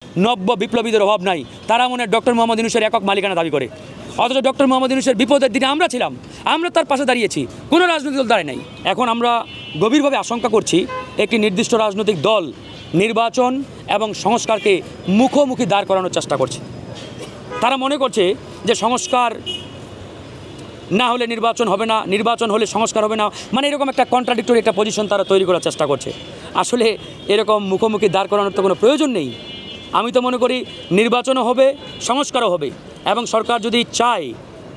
নব্য বিপ্লবীদের অভাব নাই, তারা মনে হয় ডক্টর মোহাম্মদ ইউনূসের একক মালিকানা দাবি করে। অথচ ডক্টর মোহাম্মদ ইউনূসের বিপদের দিনে আমরা ছিলাম, আমরা তার পাশে দাঁড়িয়েছি, কোনো রাজনৈতিক দল দাঁড়ায় নাই। এখন আমরা গভীরভাবে আশঙ্কা করছি একটি নির্দিষ্ট রাজনৈতিক দল নির্বাচন এবং সংস্কারকে মুখোমুখি দাঁড় করানোর চেষ্টা করছে। তারা মনে করছে যে সংস্কার না হলে নির্বাচন হবে না, নির্বাচন হলে সংস্কার হবে না, মানে এরকম একটা কন্ট্রাডিক্টরি একটা পজিশন তারা তৈরি করার চেষ্টা করছে। আসলে এরকম মুখোমুখি দাঁড় করানোর তো কোনো প্রয়োজন নেই। আমি তো মনে করি নির্বাচনও হবে, সংস্কারও হবে, এবং সরকার যদি চায়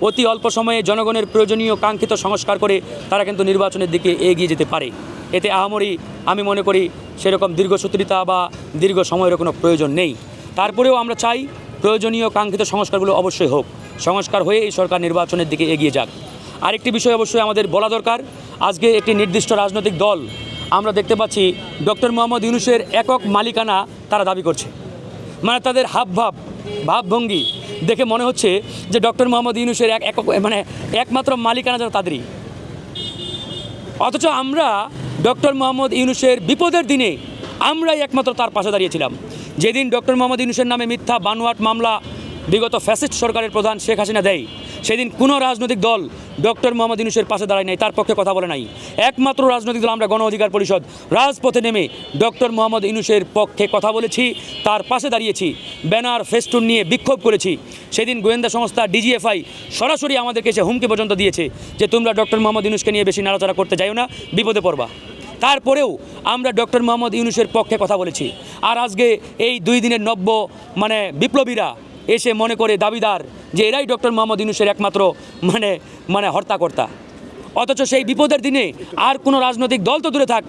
অতি অল্প সময়ে জনগণের প্রয়োজনীয় কাঙ্ক্ষিত সংস্কার করে তারা কিন্তু নির্বাচনের দিকে এগিয়ে যেতে পারে। এতে আহামরি আমি মনে করি সেরকম দীর্ঘসূত্রিতা বা দীর্ঘ সময়ের কোনো প্রয়োজন নেই। তারপরেও আমরা চাই প্রয়োজনীয় কাঙ্ক্ষিত সংস্কারগুলো অবশ্যই হোক, সংস্কার হয়ে এই সরকার নির্বাচনের দিকে এগিয়ে যাক। আরেকটি বিষয় অবশ্যই আমাদের বলা দরকার, আজকে একটি নির্দিষ্ট রাজনৈতিক দল আমরা দেখতে পাচ্ছি ডক্টর মোহাম্মদ ইউনূসের একক মালিকানা তারা দাবি করছে। মানে তাদের ভাবভঙ্গি দেখে মনে হচ্ছে যে ডক্টর মোহাম্মদ ইউনূসের একমাত্র মালিকানা যেন তাদেরই। অথচ আমরা ডক্টর মোহাম্মদ ইউনূসের বিপদের দিনে আমরাই একমাত্র তার পাশে দাঁড়িয়েছিলাম। যেদিন ডক্টর মোহাম্মদ ইউনূসের নামে মিথ্যা বানোয়াট মামলা বিগত ফ্যাসিস্ট সরকারের প্রধান শেখ হাসিনা দেয়, সেদিন কোনো রাজনৈতিক দল ডক্টর মোহাম্মদ ইউনূসের পাশে দাঁড়ায় নাই, তার পক্ষে কথা বলে নাই। একমাত্র রাজনৈতিক দল আমরা গণ অধিকার পরিষদ রাজপথে নেমে ডক্টর মোহাম্মদ ইউনূসের পক্ষে কথা বলেছি, তার পাশে দাঁড়িয়েছি, ব্যানার ফেস্টুন নিয়ে বিক্ষোভ করেছি। সেদিন গোয়েন্দা সংস্থা ডিজিএফআই সরাসরি আমাদেরকে এসে হুমকি পর্যন্ত দিয়েছে যে তোমরা ডক্টর মোহাম্মদ ইউনূসকে নিয়ে বেশি নাড়াচাড়া করতে যাও না, বিপদে পড়বা। তারপরেও আমরা ডক্টর মোহাম্মদ ইউনূসের পক্ষে কথা বলেছি। আর আজকে এই 2 দিনের নব্য বিপ্লবীরা এসে মনে করে দাবিদার যে এরাই ডক্টর মোহাম্মদ ইউনূসের একমাত্র হর্তাকর্তা। অথচ সেই বিপদের দিনে আর কোনো রাজনৈতিক দল তো দূরে থাক,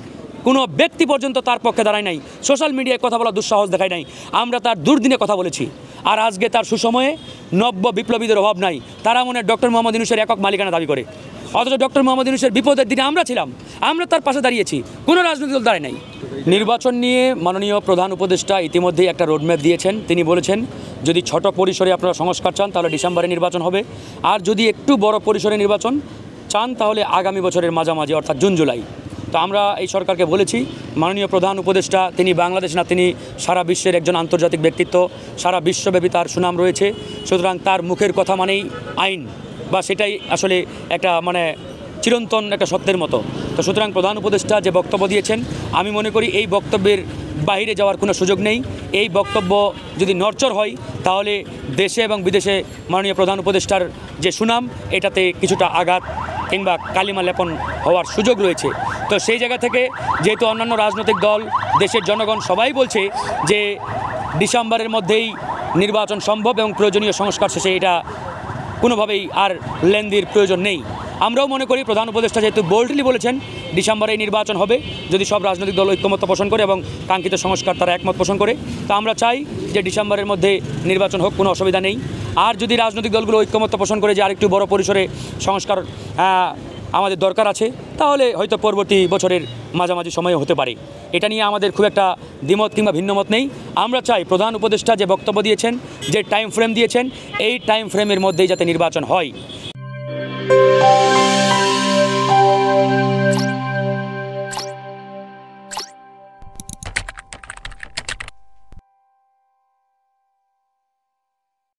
কোনো ব্যক্তি পর্যন্ত তার পক্ষে দাঁড়ায় নাই, সোশ্যাল মিডিয়ায় কথা বলার দুঃসাহস দেখায় নাই। আমরা তার দুর্দিনে কথা বলেছি। আর আজকে তার সুসময়ে নব্য বিপ্লবীদের অভাব নাই, তারা মনে হয় ডক্টর মোহাম্মদ ইউনূসের একক মালিকানা দাবি করে। অথচ ডক্টর মোহাম্মদ ইউনূসের বিপদের দিনে আমরা ছিলাম, আমরা তার পাশে দাঁড়িয়েছি, কোনো রাজনৈতিক দল দাঁড়ায় নাই। নির্বাচন নিয়ে মাননীয় প্রধান উপদেষ্টা ইতিমধ্যেই একটা রোডম্যাপ দিয়েছেন। তিনি বলেছেন যদি ছোট পরিসরে আপনারা সংস্কার চান তাহলে ডিসেম্বরে নির্বাচন হবে, আর যদি একটু বড় পরিসরে নির্বাচন চান তাহলে আগামী বছরের মাঝামাঝি অর্থাৎ জুন জুলাই। তো আমরা এই সরকারকে বলেছি মাননীয় প্রধান উপদেষ্টা তিনি বাংলাদেশ না, তিনি সারা বিশ্বের একজন আন্তর্জাতিক ব্যক্তিত্ব, সারা বিশ্বব্যাপী তার সুনাম রয়েছে। সুতরাং তার মুখের কথা মানেই আইন, বা সেটাই আসলে একটা চিরন্তন একটা সত্যের মতো। তো সুতরাং প্রধান উপদেষ্টা যে বক্তব্য দিয়েছেন আমি মনে করি এই বক্তব্যের বাইরে যাওয়ার কোনো সুযোগ নেই। এই বক্তব্য যদি নড়চড় হয় তাহলে দেশে এবং বিদেশে মাননীয় প্রধান উপদেষ্টার যে সুনাম এটাতে কিছুটা আঘাত কিংবা কালিমা লেপন হওয়ার সুযোগ রয়েছে। তো সেই জায়গা থেকে যেহেতু অন্যান্য রাজনৈতিক দল, দেশের জনগণ সবাই বলছে যে ডিসেম্বরের মধ্যেই নির্বাচন সম্ভব এবং প্রয়োজনীয় সংস্কার শেষে এটা কোনোভাবেই আর লেনদির প্রয়োজন নেই, আমরাও মনে করি প্রধান উপদেষ্টা যেহেতু বোল্ডলি বলেছেন ডিসেম্বরে নির্বাচন হবে যদি সব রাজনৈতিক দল ঐক্যমত্য পোষণ করে এবং কাঙ্ক্ষিত সংস্কার তারা একমত পোষণ করে, তো আমরা চাই যে ডিসেম্বরের মধ্যে নির্বাচন হোক, কোনো অসুবিধা নেই। আর যদি রাজনৈতিক দলগুলো ঐক্যমত্য পোষণ করে যে আরেকটু বড় পরিসরে সংস্কার আমাদের দরকার আছে তাহলে হয়তো পরবর্তী বছরের মাঝামাঝি সময়ে হতে পারে। এটা নিয়ে আমাদের খুব একটা দ্বিমত কিংবা ভিন্নমত নেই। আমরা চাই প্রধান উপদেষ্টা যে বক্তব্য দিয়েছেন, যে টাইম ফ্রেম দিয়েছেন, এই টাইম ফ্রেমের মধ্যেই যাতে নির্বাচন হয়।